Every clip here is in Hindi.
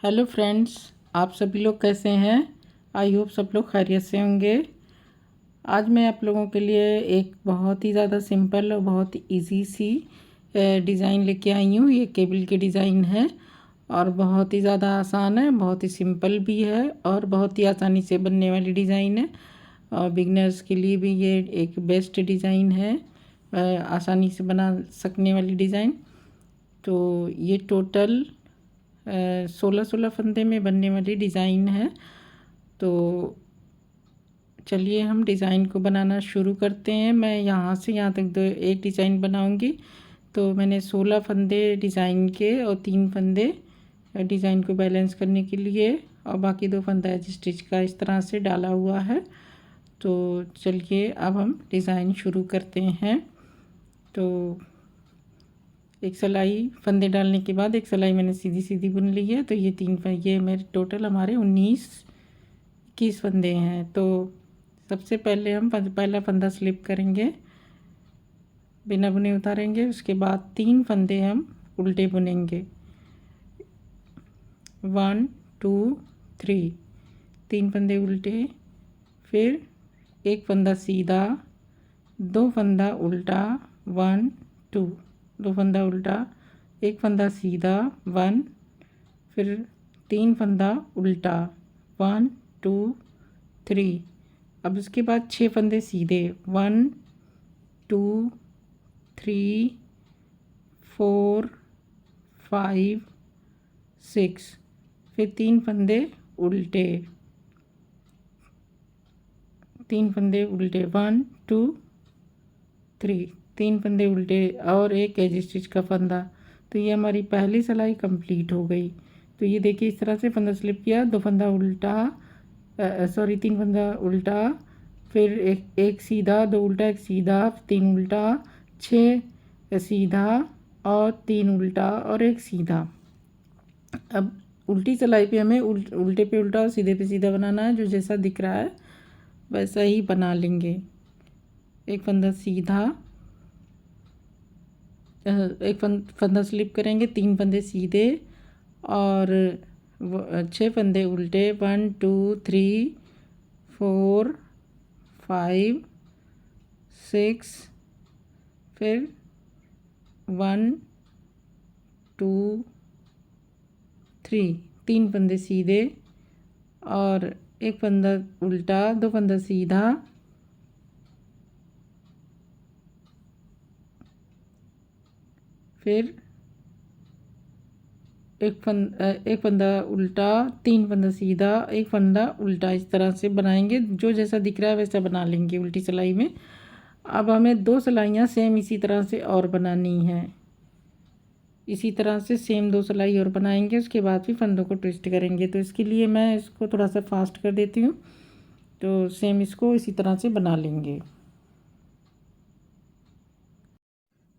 हेलो फ्रेंड्स, आप सभी लोग कैसे हैं। आई होप सब लोग खैरियत से होंगे। आज मैं आप लोगों के लिए एक बहुत ही ज़्यादा सिंपल और बहुत इजी सी डिज़ाइन लेके आई हूँ। ये केबल की डिज़ाइन है और बहुत ही ज़्यादा आसान है, बहुत ही सिंपल भी है और बहुत ही आसानी से बनने वाली डिज़ाइन है। और बिगनर्स के लिए भी ये एक बेस्ट डिज़ाइन है, आसानी से बना सकने वाली डिज़ाइन। तो ये टोटल 16 फंदे में बनने वाली डिज़ाइन है। तो चलिए हम डिज़ाइन को बनाना शुरू करते हैं। मैं यहाँ से यहाँ तक एक डिज़ाइन बनाऊंगी। तो मैंने 16 फंदे डिज़ाइन के और 3 फंदे डिज़ाइन को बैलेंस करने के लिए और बाकी 2 फंदा एज स्टिच का इस तरह से डाला हुआ है। तो चलिए अब हम डिज़ाइन शुरू करते हैं। तो एक सिलाई फंदे डालने के बाद एक सिलाई मैंने सीधी सीधी बुन ली है। तो ये मेरे टोटल हमारे 19-21 फंदे हैं। तो सबसे पहले हम पहला फंदा स्लिप करेंगे, बिना बुने उतारेंगे। उसके बाद 3 फंदे हम उल्टे बुनेंगे, 1 2 3, 3 फंदे उल्टे, फिर एक फंदा सीधा, 2 फंदा उल्टा, 1 2, 2 फंदा उल्टा, एक फंदा सीधा, 1, फिर 3 फंदा उल्टा, 1 2 3। अब उसके बाद 6 फंदे सीधे, 1 2 3 4 5 6, फिर 3 फंदे उल्टे, 3 फंदे उल्टे, 1 2 3, 3 फंदे उल्टे और एक एज स्टिच का फंदा। तो ये हमारी पहली सिलाई कंप्लीट हो गई। तो ये देखिए इस तरह से फंदा स्लिप किया, 2 फंदा उल्टा, 3 फंदा उल्टा, फिर एक सीधा, 2 उल्टा, एक सीधा, 3 उल्टा, 6 सीधा और 3 उल्टा और एक सीधा। अब उल्टी सिलाई पे हमें उल्टे पे उल्टा और सीधे पे सीधा बनाना है। जो जैसा दिख रहा है वैसा ही बना लेंगे। एक फंदा सीधा, एक फंदा स्लिप करेंगे, 3 फंदे सीधे और 6 फंदे उल्टे, 1 2 3 4 5 6, फिर 1 2 3, 3 फंदे सीधे और एक फंदा उल्टा, 2 फंदा सीधा, फिर एक फंदा उल्टा, 3 फंदा सीधा, एक फंदा उल्टा। इस तरह से बनाएंगे, जो जैसा दिख रहा है वैसा बना लेंगे उल्टी सिलाई में। अब हमें 2 सिलाइयाँ सेम इसी तरह से और बनानी है। इसी तरह से सेम 2 सिलाई और बनाएंगे, उसके बाद फिर फंदों को ट्विस्ट करेंगे। तो इसके लिए मैं इसको थोड़ा सा फास्ट कर देती हूँ। तो सेम इसको इसी तरह से बना लेंगे।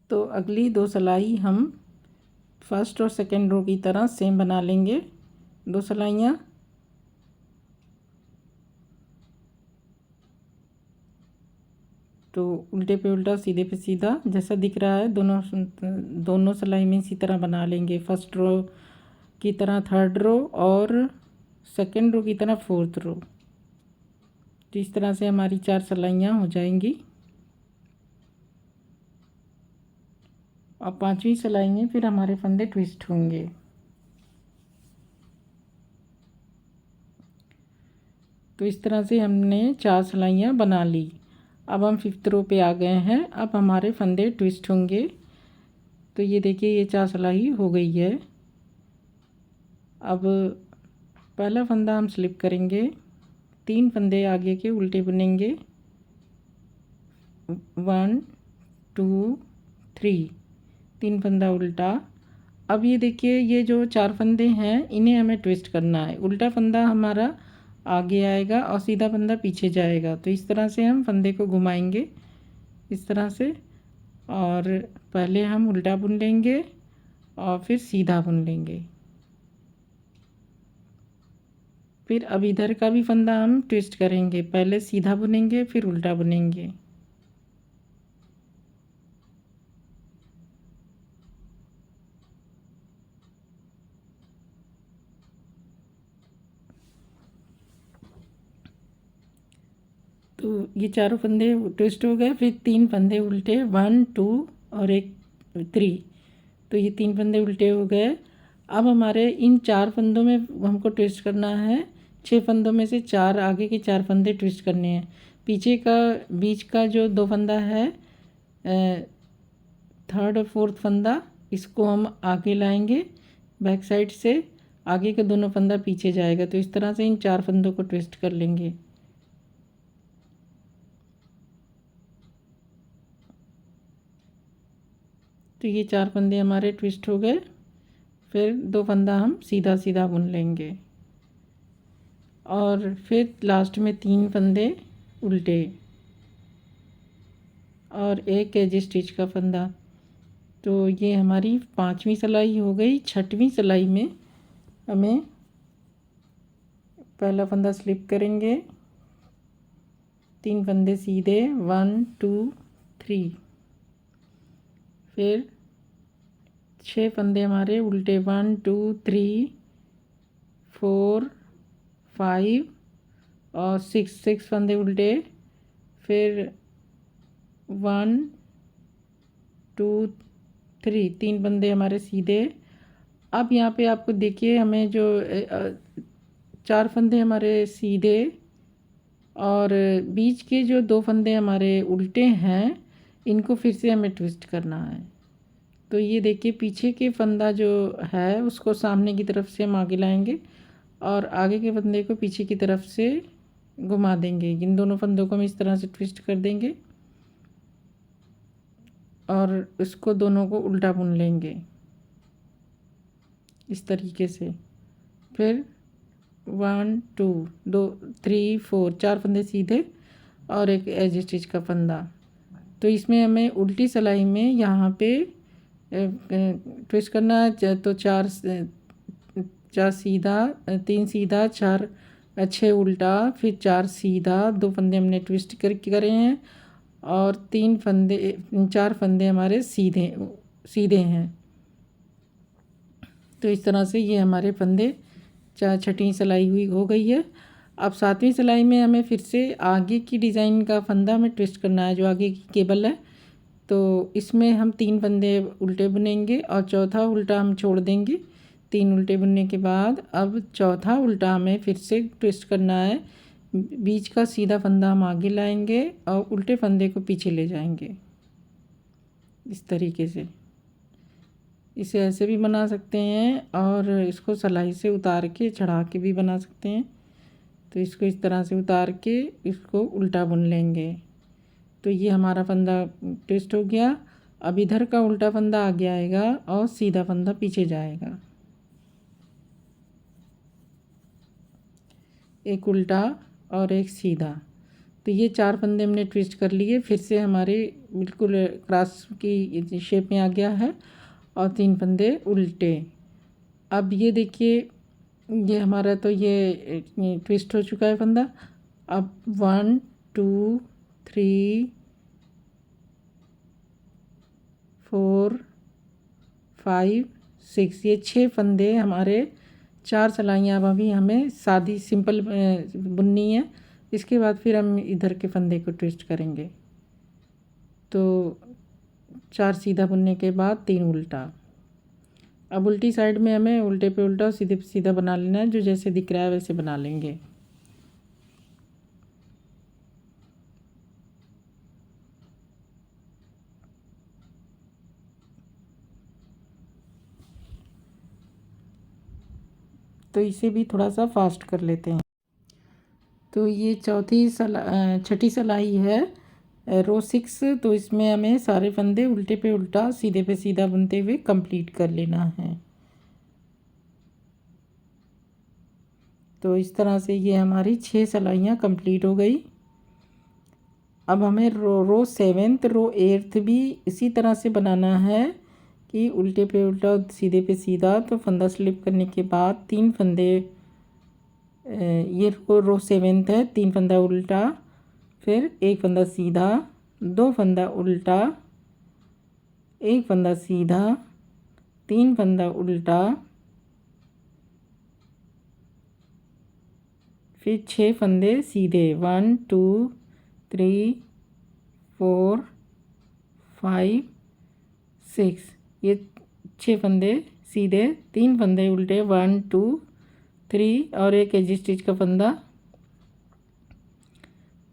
तो अगली 2 सिलाई हम फर्स्ट और सेकेंड रो की तरह सेम बना लेंगे। 2 सिलाइयाँ, तो उल्टे पे उल्टा, सीधे पे सीधा, जैसा दिख रहा है दोनों सिलाई में इसी तरह बना लेंगे। फर्स्ट रो की तरह थर्ड रो और सेकेंड रो की तरह फोर्थ रो। तो इस तरह से हमारी 4 सिलाइयाँ हो जाएंगी। और 5वीं सिलाई में फिर हमारे फंदे ट्विस्ट होंगे। तो इस तरह से हमने 4 सिलाइयाँ बना ली। अब हम 5th रो पे आ गए हैं। अब हमारे फंदे ट्विस्ट होंगे। तो ये देखिए ये 4 सिलाई हो गई है। अब पहला फंदा हम स्लिप करेंगे, 3 फंदे आगे के उल्टे बुनेंगे, 1 2 3, 3 फंदा उल्टा। अब ये देखिए ये जो 4 फंदे हैं इन्हें हमें ट्विस्ट करना है। उल्टा फंदा हमारा आगे आएगा और सीधा फंदा पीछे जाएगा। तो इस तरह से हम फंदे को घुमाएंगे इस तरह से, और पहले हम उल्टा बुन लेंगे और फिर सीधा बुन लेंगे। फिर अब इधर का भी फंदा हम ट्विस्ट करेंगे, पहले सीधा बुनेंगे फिर उल्टा बुनेंगे। तो ये चारों फंदे ट्विस्ट हो गए, फिर 3 फंदे उल्टे, 1 2 और एक 3। तो ये 3 फंदे उल्टे हो गए। अब हमारे इन 4 फंदों में हमको ट्विस्ट करना है। 6 फंदों में से 4 आगे के 4 फंदे ट्विस्ट करने हैं। पीछे का बीच का जो 2 फंदा है, थर्ड और फोर्थ फंदा, इसको हम आगे लाएंगे बैक साइड से। आगे का दोनों फंदा पीछे जाएगा। तो इस तरह से इन 4 फंदों को ट्विस्ट कर लेंगे। तो ये 4 फंदे हमारे ट्विस्ट हो गए। फिर 2 फंदा हम सीधा सीधा बुन लेंगे और फिर लास्ट में 3 फंदे उल्टे और एक एज स्टिच का फंदा। तो ये हमारी 5वीं सिलाई हो गई। 6वीं सिलाई में हमें पहला फंदा स्लिप करेंगे, 3 फंदे सीधे, 1 2 3। फिर 6 फंदे हमारे उल्टे, 1 2 3 4 5 और 6 फंदे उल्टे। फिर 1 2 3 3 फंदे हमारे सीधे। अब यहाँ पे आपको देखिए, हमें जो 4 फंदे हमारे सीधे और बीच के जो 2 फंदे हमारे उल्टे हैं, इनको फिर से हमें ट्विस्ट करना है। तो ये देखिए, पीछे के फंदा जो है उसको सामने की तरफ से हम आगे लाएंगे और आगे के फंदे को पीछे की तरफ से घुमा देंगे। इन दोनों फंदों को हम इस तरह से ट्विस्ट कर देंगे और इसको दोनों को उल्टा बुन लेंगे इस तरीके से। फिर 1 2 2 3 4 4 फंदे सीधे और एक एज स्टिच का फंदा। तो इसमें हमें उल्टी सिलाई में यहाँ पे ट्विस्ट करना है। तो 4 सीधा, 3 सीधा, 4 6 उल्टा, फिर 4 सीधा, 2 फंदे हमने ट्विस्ट करे हैं और 4 फंदे हमारे सीधे हैं। तो इस तरह से ये हमारे फंदे 6वीं सिलाई हुई हो गई है। अब 7वीं सिलाई में हमें फिर से आगे की डिज़ाइन का फंदा हमें ट्विस्ट करना है, जो आगे की केबल है। तो इसमें हम 3 फंदे उल्टे बुनेंगे और चौथा उल्टा हम छोड़ देंगे। 3 उल्टे बुनने के बाद अब चौथा उल्टा हमें फिर से ट्विस्ट करना है। बीच का सीधा फंदा हम आगे लाएंगे और उल्टे फंदे को पीछे ले जाएंगे इस तरीके से। इसे ऐसे भी बना सकते हैं और इसको सिलाई से उतार के चढ़ा के भी बना सकते हैं। तो इसको इस तरह से उतार के इसको उल्टा बुन लेंगे। तो ये हमारा फंदा ट्विस्ट हो गया। अब इधर का उल्टा फंदा आगे आएगा और सीधा फंदा पीछे जाएगा। एक उल्टा और एक सीधा। तो ये 4 फंदे हमने ट्विस्ट कर लिए। फिर से हमारे बिल्कुल क्रॉस की शेप में आ गया है और 3 फंदे उल्टे। अब ये देखिए, ये हमारा तो ये ट्विस्ट हो चुका है फंदा। अब 1 2 3 4 5 6, ये 6 फंदे हमारे 4 सिलाइयाँ अब अभी हमें सादी सिंपल बुननी है। इसके बाद फिर हम इधर के फंदे को ट्विस्ट करेंगे। तो 4 सीधा बुनने के बाद 3 उल्टा। अब उल्टी साइड में हमें उल्टे पे उल्टा और सीधे पे सीधा बना लेना है, जो जैसे दिख रहा है वैसे बना लेंगे। तो इसे भी थोड़ा सा फास्ट कर लेते हैं। तो ये 6ठी सिलाई है, रो 6। तो इसमें हमें सारे फंदे उल्टे पे उल्टा सीधे पे सीधा बुनते हुए कंप्लीट कर लेना है। तो इस तरह से ये हमारी 6 सिलाइयाँ कंप्लीट हो गई। अब हमें रो 7th, रो 8th भी इसी तरह से बनाना है कि उल्टे पे उल्टा सीधे पे सीधा। तो फंदा स्लिप करने के बाद 3 फंदे, ये रो 7th है, 3 फंदा उल्टा, फिर 1 फंदा सीधा, 2 फंदा उल्टा, 1 फंदा सीधा, 3 फंदा उल्टा, फिर 6 फंदे सीधे, 1 2 3 4 5 6, ये 6 फंदे सीधे, 3 फंदे उल्टे, 1 2 3 और एक एजी स्टिच का फंदा।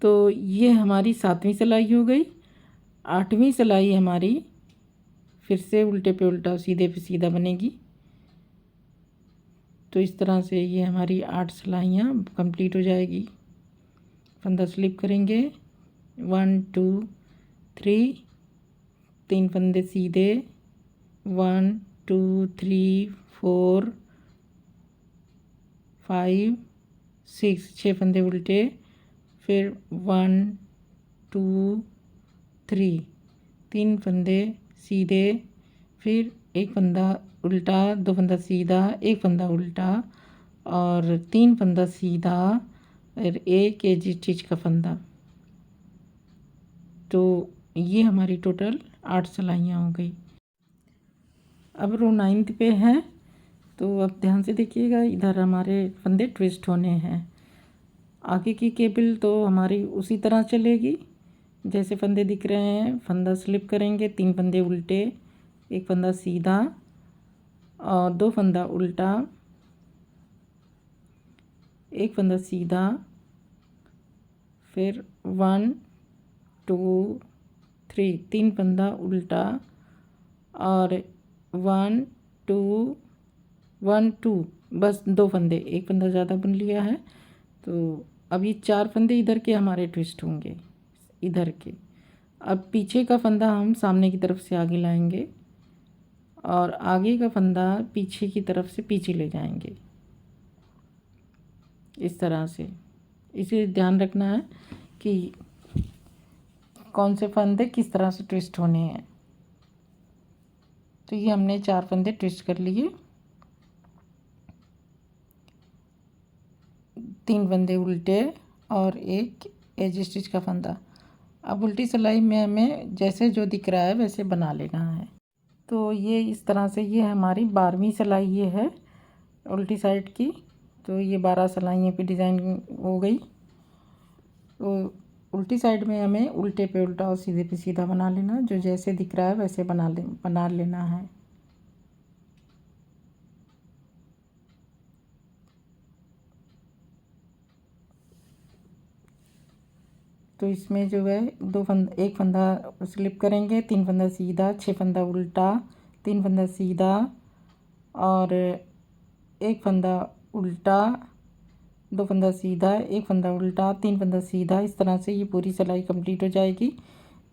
तो ये हमारी 7वीं सिलाई हो गई। 8वीं सिलाई हमारी फिर से उल्टे पे उल्टा सीधे पे सीधा बनेगी। तो इस तरह से ये हमारी 8 सिलाइयाँ कंप्लीट हो जाएगी। फंदा स्लिप करेंगे, 1 2 3, 3 फंदे सीधे, 1 2 3 4 5 6, 6 फंदे उल्टे, फिर 1 2 3, 3 फंदे सीधे, फिर एक फंदा उल्टा, 2 फंदा सीधा, एक फंदा उल्टा और 3 फंदा सीधा और एक एजी स्टिच का फंदा। तो ये हमारी टोटल 8 सिलाइयाँ हो गई। अब रो 9th पे है, तो अब ध्यान से देखिएगा, इधर हमारे फंदे ट्विस्ट होने हैं। आगे की केबल तो हमारी उसी तरह चलेगी जैसे फंदे दिख रहे हैं। फंदा स्लिप करेंगे, 3 फंदे उल्टे, एक फंदा सीधा और 2 फंदा उल्टा, एक फंदा सीधा, फिर 1 2 3, 3 फंदा उल्टा और 1 2 1 2, बस 2 फंदे, एक फंदा ज़्यादा बुन लिया है। तो अब ये 4 फंदे इधर के हमारे ट्विस्ट होंगे, इधर के। अब पीछे का फंदा हम सामने की तरफ से आगे लाएंगे और आगे का फंदा पीछे की तरफ से पीछे ले जाएंगे, इस तरह से। इसे ध्यान रखना है कि कौन से फंदे किस तरह से ट्विस्ट होने हैं। तो ये हमने 4 फंदे ट्विस्ट कर लिए, 3 फंदे उल्टे और एक एज स्टिच का फंदा। अब उल्टी सिलाई में हमें जैसे जो दिख रहा है वैसे बना लेना है। तो ये इस तरह से, ये हमारी 12वीं सिलाई ये है उल्टी साइड की। तो ये 12 सिलाइयों की डिज़ाइन हो गई। तो उल्टी साइड में हमें उल्टे पे उल्टा और सीधे पे सीधा बना लेना, जो जैसे दिख रहा है वैसे बना लेना है। तो इसमें जो है एक फंदा स्लिप करेंगे, 3 फंदा सीधा, 6 फंदा उल्टा, 3 फंदा सीधा और एक फंदा उल्टा, 2 फंदा सीधा, एक फंदा उल्टा, 3 फंदा सीधा। इस तरह से ये पूरी सिलाई कंप्लीट हो जाएगी।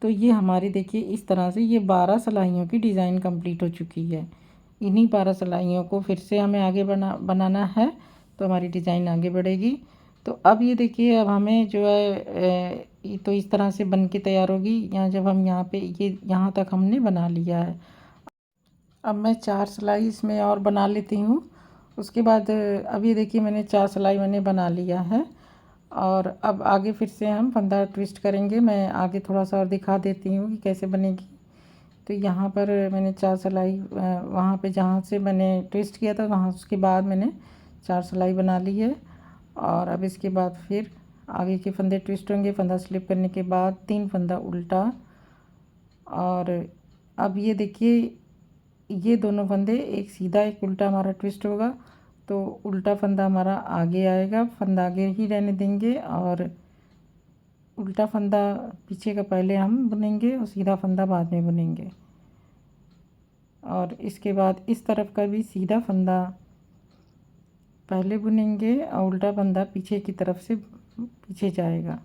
तो ये हमारी देखिए इस तरह से ये 12 सिलाइयों की डिज़ाइन कंप्लीट हो चुकी है। इन्हीं 12 सिलाइयों को फिर से हमें आगे बनाना है, तो हमारी डिज़ाइन आगे बढ़ेगी। तो अब ये देखिए, अब हमें जो है तो इस तरह से बन के तैयार होगी। यहाँ जब हम यहाँ पे ये यहाँ तक हमने बना लिया है। अब मैं 4 सिलाई इसमें और बना लेती हूँ। उसके बाद अब ये देखिए मैंने 4 सिलाई मैंने बना लिया है। और अब आगे फिर से हम फंदा ट्विस्ट करेंगे। मैं आगे थोड़ा सा और दिखा देती हूँ कि कैसे बनेगी। तो यहाँ पर मैंने 4 सिलाई वहाँ पे जहाँ से मैंने ट्विस्ट किया था वहाँ, उसके बाद मैंने 4 सिलाई बना ली है। और अब इसके बाद फिर आगे के फंदे ट्विस्ट होंगे। फंदा स्लिप करने के बाद 3 फंदा उल्टा। और अब ये देखिए, ये दोनों फंदे, एक सीधा एक उल्टा हमारा ट्विस्ट होगा। तो उल्टा फंदा हमारा आगे आएगा, फंदा आगे ही रहने देंगे और उल्टा फंदा पीछे का पहले हम बुनेंगे और सीधा फंदा बाद में बुनेंगे। और इसके बाद इस तरफ का भी सीधा फंदा पहले बुनेंगे और उल्टा फंदा पीछे की तरफ से पीछे जाएगा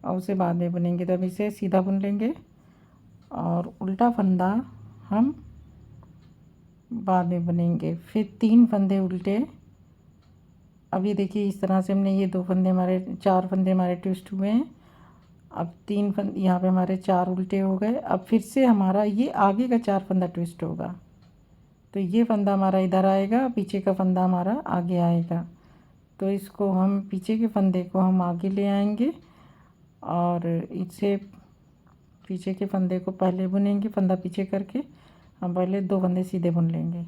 और उसे बाद में बुनेंगे। तब इसे सीधा बुन लेंगे और उल्टा फंदा हम बाद में बुनेंगे। फिर 3 फंदे उल्टे। अब ये देखिए इस तरह से हमने ये 2 फंदे हमारे, 4 फंदे हमारे ट्विस्ट हुए हैं। अब 3 फंदे यहाँ पे हमारे 4 उल्टे हो गए। अब फिर से हमारा ये आगे का 4 फंदा ट्विस्ट होगा। तो ये फंदा हमारा इधर आएगा, पीछे का फंदा हमारा आगे आएगा। तो इसको हम पीछे के फंदे को हम आगे ले आएंगे और इसे पीछे के फंदे को पहले बुनेंगे। फंदा पीछे करके हम पहले 2 फंदे सीधे बुन लेंगे।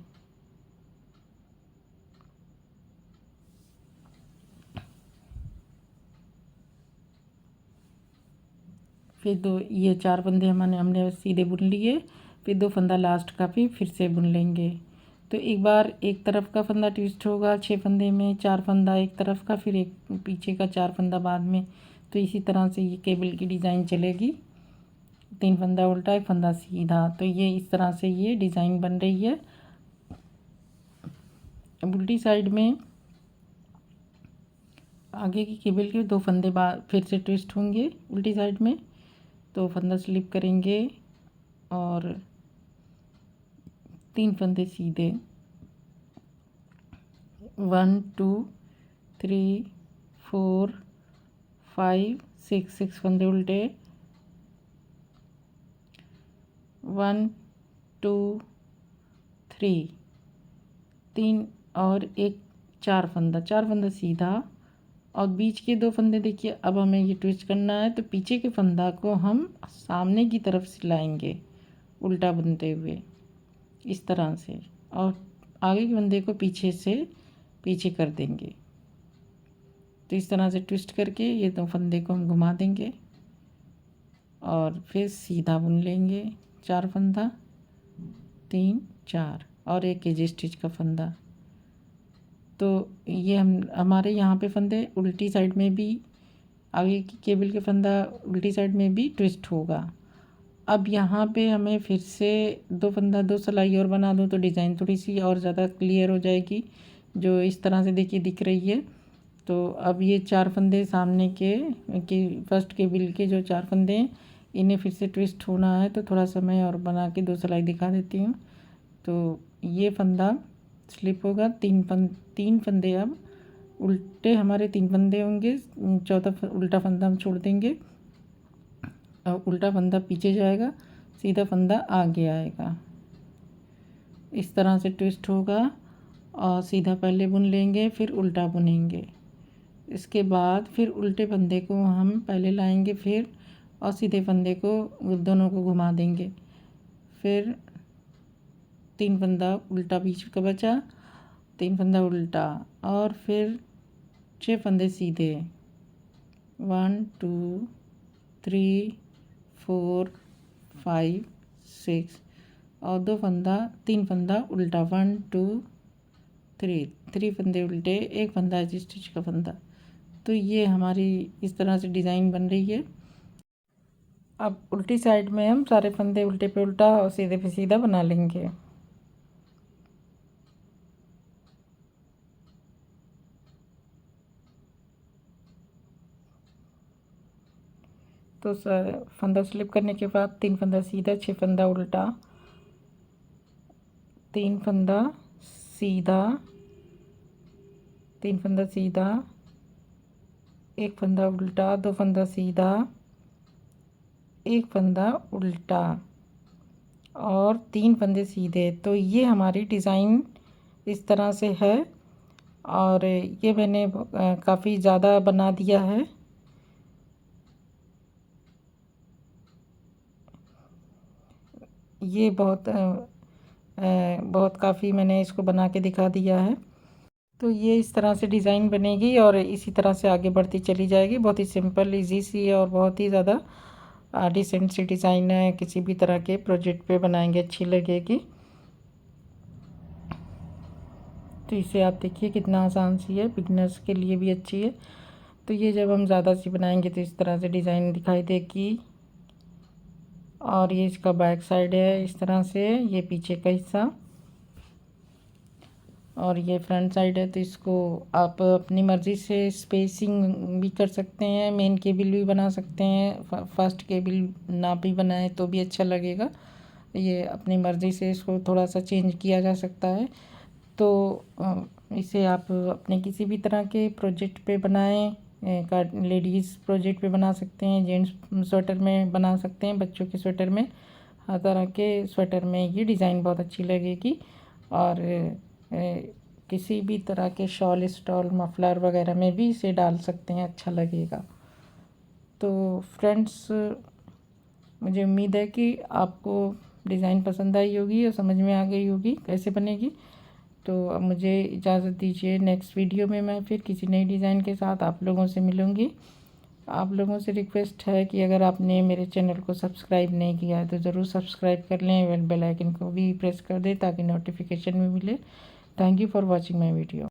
फिर दो ये 4 फंदे हमने सीधे बुन लिए, फिर 2 फंदा लास्ट का भी फिर से बुन लेंगे। तो एक बार एक तरफ का फंदा ट्विस्ट होगा 6 फंदे में, 4 फंदा एक तरफ का, फिर एक पीछे का 4 फंदा बाद में। तो इसी तरह से ये केबल की डिज़ाइन चलेगी, 3 फंदा उल्टा 1 फंदा सीधा। तो ये इस तरह से ये डिज़ाइन बन रही है। अब उल्टी साइड में आगे की केबल के 2 फंदे बाद फिर से ट्विस्ट होंगे उल्टी साइड में, तो फंदा स्लिप करेंगे और 3 फंदे सीधे, 1 2 3 4 5 6 फंदे उल्टे, 1 2 3 3 और एक 4 फंदा सीधा, और बीच के 2 फंदे देखिए। अब हमें ये ट्विस्ट करना है, तो पीछे के फंदा को हम सामने की तरफ सिलाएंगे उल्टा बुनते हुए इस तरह से, और आगे के फंदे को पीछे से पीछे कर देंगे। तो इस तरह से ट्विस्ट करके ये 2 फंदे को हम घुमा देंगे और फिर सीधा बुन लेंगे 4 फंदा, 3 4 और एक एज स्टिच का फंदा। तो ये हमारे यहाँ पे फंदे उल्टी साइड में भी, आगे की केबल के फंदा उल्टी साइड में भी ट्विस्ट होगा। अब यहाँ पे हमें फिर से 2 फंदा 2 सिलाई और बना दूँ तो डिज़ाइन थोड़ी सी और ज़्यादा क्लियर हो जाएगी, जो इस तरह से देखिए दिख रही है। तो अब ये 4 फंदे सामने के फर्स्ट केबल के जो 4 फंदे हैं, इन्हें फिर से ट्विस्ट होना है। तो थोड़ा सा मैं और बना के 2 सिलाई दिखा देती हूँ। तो ये फंदा स्लिप होगा, 3 फंदे अब उल्टे हमारे 3 फंदे होंगे, चौथा उल्टा फंदा हम छोड़ देंगे और उल्टा फंदा पीछे जाएगा, सीधा फंदा आगे आएगा। इस तरह से ट्विस्ट होगा और सीधा पहले बुन लेंगे, फिर उल्टा बुनेंगे। इसके बाद फिर उल्टे फंदे को हम पहले लाएंगे, फिर और सीधे फंदे को दोनों को घुमा देंगे। फिर 3 फंदा उल्टा बीच का बचा, 3 फंदा उल्टा, और फिर 6 फंदे सीधे, 1 2 3 4 5 6, और 3 फंदा उल्टा, 1 2 3 फंदे उल्टे, एक फंदा स्टिच का फंदा। तो ये हमारी इस तरह से डिज़ाइन बन रही है। अब उल्टी साइड में हम सारे फंदे उल्टे पे उल्टा और सीधे पे सीधा बना लेंगे। तो फंदा स्लिप करने के बाद 3 फंदा सीधा, 6 फंदा उल्टा, 3 फंदा सीधा, 3 फंदा सीधा, एक फंदा उल्टा, 2 फंदा सीधा, एक फंदा उल्टा और 3 फंदे सीधे। तो ये हमारी डिज़ाइन इस तरह से है, और ये मैंने काफ़ी ज़्यादा बना दिया है। ये बहुत काफ़ी मैंने इसको बना के दिखा दिया है। तो ये इस तरह से डिज़ाइन बनेगी और इसी तरह से आगे बढ़ती चली जाएगी। बहुत ही सिंपल इजी सी है और बहुत ही ज़्यादा डिसेंट सी डिज़ाइन है, किसी भी तरह के प्रोजेक्ट पे बनाएंगे अच्छी लगेगी। तो इसे आप देखिए कितना आसान सी है, बिगनर्स के लिए भी अच्छी है। तो ये जब हम ज़्यादा सी बनाएंगे तो इस तरह से डिज़ाइन दिखाई देगी। और ये इसका बैक साइड है इस तरह से, ये पीछे का हिस्सा, और ये फ्रंट साइड है। तो इसको आप अपनी मर्ज़ी से स्पेसिंग भी कर सकते हैं, मेन केबल भी बना सकते हैं, फर्स्ट केबल ना भी बनाए तो भी अच्छा लगेगा। ये अपनी मर्ज़ी से इसको थोड़ा सा चेंज किया जा सकता है। तो इसे आप अपने किसी भी तरह के प्रोजेक्ट पे बनाएं, लेडीज़ प्रोजेक्ट पे बना सकते हैं, जेंट्स स्वेटर में बना सकते हैं, बच्चों के स्वेटर में, हर तरह के स्वेटर में ये डिज़ाइन बहुत अच्छी लगेगी। और किसी भी तरह के शॉल स्टॉल मफलर वगैरह में भी इसे डाल सकते हैं, अच्छा लगेगा। तो फ्रेंड्स, मुझे उम्मीद है कि आपको डिज़ाइन पसंद आई होगी और समझ में आ गई होगी कैसे बनेगी। तो अब मुझे इजाज़त दीजिए, नेक्स्ट वीडियो में मैं फिर किसी नई डिज़ाइन के साथ आप लोगों से मिलूँगी। आप लोगों से रिक्वेस्ट है कि अगर आपने मेरे चैनल को सब्सक्राइब नहीं किया है तो ज़रूर सब्सक्राइब कर लें, बेल आइकन को भी प्रेस कर दें ताकि नोटिफिकेशन भी मिले। Thank you for watching my video.